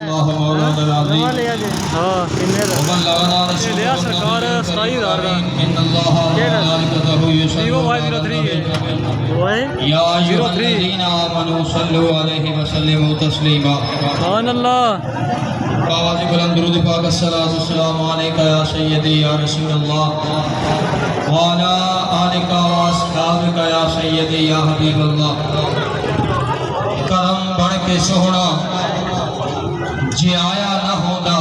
اللہ مولانا العظیم ومن لغنا رسول سرکار 27,000 کا ان اللہ وملائکتہ یصلون یا ایھا الذین آمنوا صلوا علیہ وسلموا تسلیما سبحان اللہ آواز بلند درود پاک الصلاۃ والسلام علیک یا سیدی یا رسول اللہ وعلی آلک و اصحابک یا سیدی یا حبیب اللہ کرم بڑھ کے سوہنا جے آیا نہ ہوندا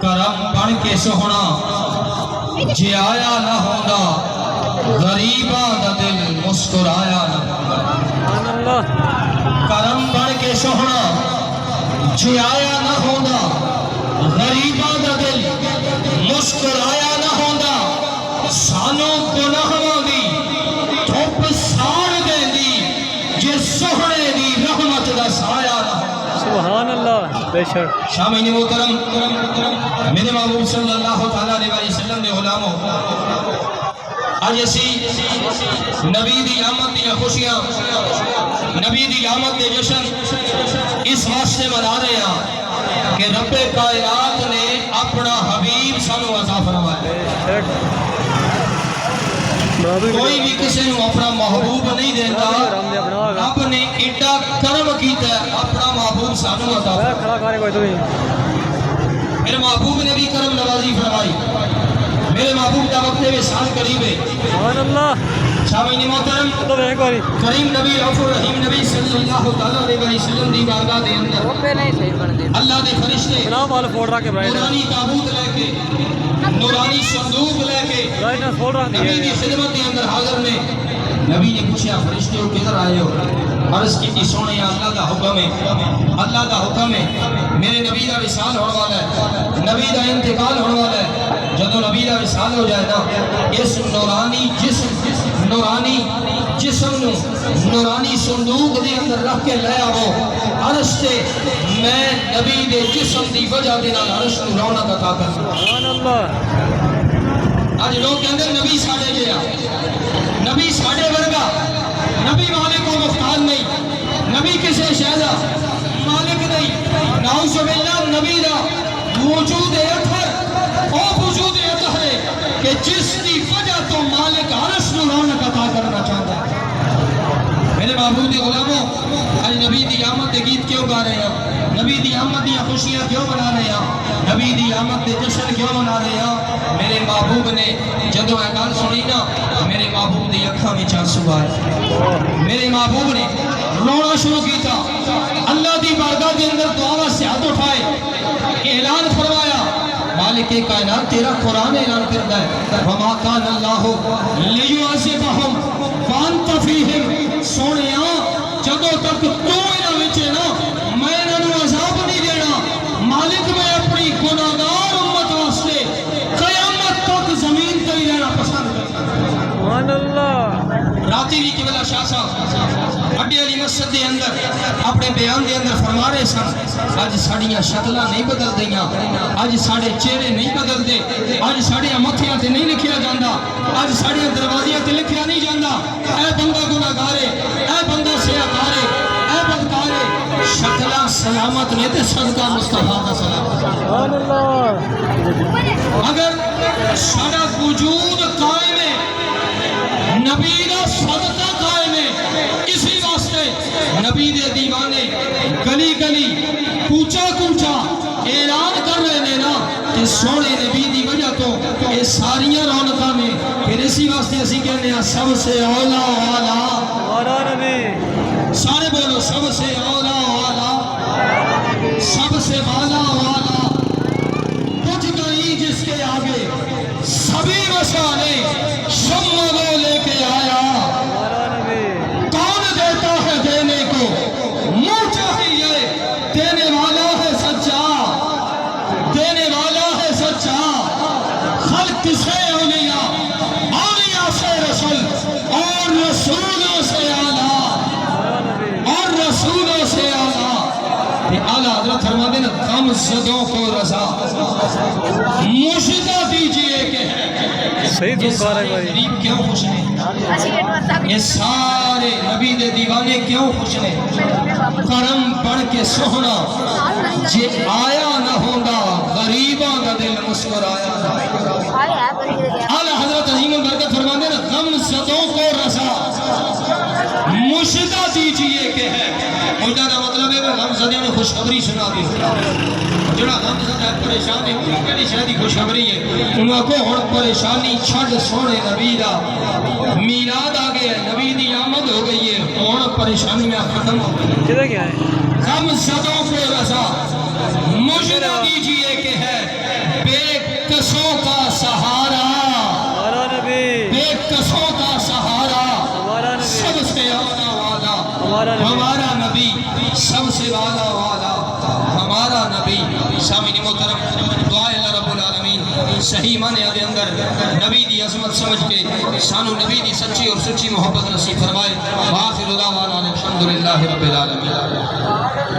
کرم بن کے سوہنا جے آیا نہ ہوندا غریباں دا دل مسکرایا نہ ہوندا کرم بن کے سوہنا جے آیا نہ ہوندا غریباں دا دل مسکرایا نہ ہوندا سانو گناہاں دی دھوپ ساڑ دیندی جے سوہنے دی رحمت دا سایہ نہ سبحان اللہ بے شک شامعین محترم میرے محبوب صلی اللہ تعالیٰ علیہ وسلم نے غلاموں آج اسی نبی دی آمد دی خوشیاں نبی دی آمد دے جشن اس واسطے منا رہے ہیں کہ رب کائنات نے اپنا حبیب سانو عطا فرمایا کوئی بھی کسی نے اپنا محبوب نہیں دیتا رب نے ایڈا کرم کیتا ہے اپنا محبوب سانو عطا فرمایا میرے محبوب نے بھی کرم نوازی فرمائی میرے محبوب کا وقت وصال قریب ہے سبحان اللہ شامعین محترم کریم نبی غفور رحیم نبی صلی اللہ تعالیٰ علیہ وسلم دی بارگاہ دے اندر اللہ دے فرشتے نورانی تابوت لے کے نورانی صندوق لے کے نبی دی خدمت دے اندر حاضر نے نبی نے پوچھا فرشتے ہو کدھر آئے ہو عرض کی سونے اللہ دا حکم ہے اللہ دا حکم ہے میرے نبی دا وصال ہونے والا ہے نبی دا انتقال ہونے والا ہے جدو نبی دا وصال ہو جائے نا اس نورانی جسم نو نورانی صندوق دے اندر رکھ کے لے آو عرش سے میں نبی دے جسم دی وجہ دینا عرش نو رونق عطا کر سبحان اللہ آج لوگ کہتے ہیں نبی ساڑے گیا نبی ساڑے ورگا نبی مالک کو مختار نہیں نبی کسے شہدہ مالک نہیں نعوذ باللہ نبی دا وجود اطہر او وجود اطہر ہے کہ جس کی وجہ تو مالک عرش نو رونق عطا کرنا چاہتا ہے میرے محبوب دی غلاموں آج نبی دی آمد دے گیت کیوں گا رہے ہیں نبی دی آمد دی خوشیاں کیوں منا رہے ہیں نبی دی آمد دے جشن کیوں منا رہے ہیں میرے محبوب نے جدو اعلان سنی نا میرے محبوب دی اکھاں وچ آنسو آئے میرے محبوب نے رونا شروع کیتا اللہ دی بارگاہ دے اندر دعا سے ہاتھ اٹھائے اعلان فرمایا مالک کائنات تیرا قرآن اعلان کرتا ہے وما کان اللہ لیعذبہم وانت فیہم سونیا جدو تک تو انہاں وچ نا میں انہاں نوں عذاب نہیں دینا مالک میں اپنی گناہگار امت واسطے قیامت تک زمین تے ہی رہنا پسند کرتا سبحان اللہ راتی بھی قبلہ شاہ صاحب اڈے علی مسجد دے اندر اپنے بیان دے اندر فرما رہے سن آج ساڑیاں شکلاں نہیں بدل دیاں آج ساڑے چہرے نہیں بدل دے آج ساڑیاں متھیاں تے نہیں لکھیا جاندا آج ساڑیاں دروازیاں تے لکھیا نہیں جاندا اے بندہ گناہگار ہے اے بندہ سیاکار ہے اے بدکار ہے شکلاں سلامت نے تے صدقہ مصطفیٰ کا سلامت سبحان اللہ اگر سارا وجود قائم ہے نبی دا صدقہ قائم ہے اسی واسطے نبی دے دیوانے گلی گلی کوچا کوچا اعلان کر رہے ہیں نا کہ سونے نبی دی وجہ تو یہ ساریاں رونقاں میں پھر اسی واسطے اسی کہنے ہیں سب سے اولا والا ہمارا نبی سارے بولو سب سے اولا والا سب سے والا والا کچھ نہیں جس کے آگے سبھی مسالے شمع وہ لے کے آیا ہمارا نبی کون دیتا ہے دینے کو منہ چاہیے دینے والا ہے سچا دینے والا ہے سچا خلق سے اولیاء اولیاء سے رسول اور رسولوں سے اعلیٰ اور رسولوں سے اعلیٰ یہ اعلیٰ حضرت فرما دینا غم زدوں کو رضا مشدہ دیجئے کہ صحیح یہ تم کہہ رہے سارے بھائی غریب کیوں خوش ہیں؟ یہ سارے نبی دے دیوانے کیوں خوش ہیں؟ کرم پڑھ کے سونا جے آیا نہ ہوندا غریباں دا دل مسکرایا نہ اعلیٰ حضرت عظیم البرکت فرماتے ہیں غم زدوں کو رضا مشدہ دیجئے کہ ہے مشدہ کا مطلب ہے کہ غم زدوں نے خوشخبری سنا دی جڑا غم زدہ ہے پریشانی کہنی شاید خوشخبری ہے انہوں کو ہن پریشانی چھڑ سونے نبی دا میلاد آگے ہے نبی دی آمد ہو گئی ہے ہن پریشانیاں ختم ہو گئی کدھر کیا ہے غم زدوں کو رضا مشدہ دیجئے کہ ہے بے کسوں کا سہارا ہمارا نبی بے کسوں کا سہارا ہمارا نبی سب سے آنا والا ہمارا نبی ہمارا نبی سب سے آنا والا ہمارا نبی سامعین محترم دعا اللہ رب العالمین صحیح معنی دے اندر نبی دی عظمت سمجھ کے سانو نبی دی سچی اور سچی محبت نصیب فرمائے وآخر دعوانا الحمدللہ رب العالمین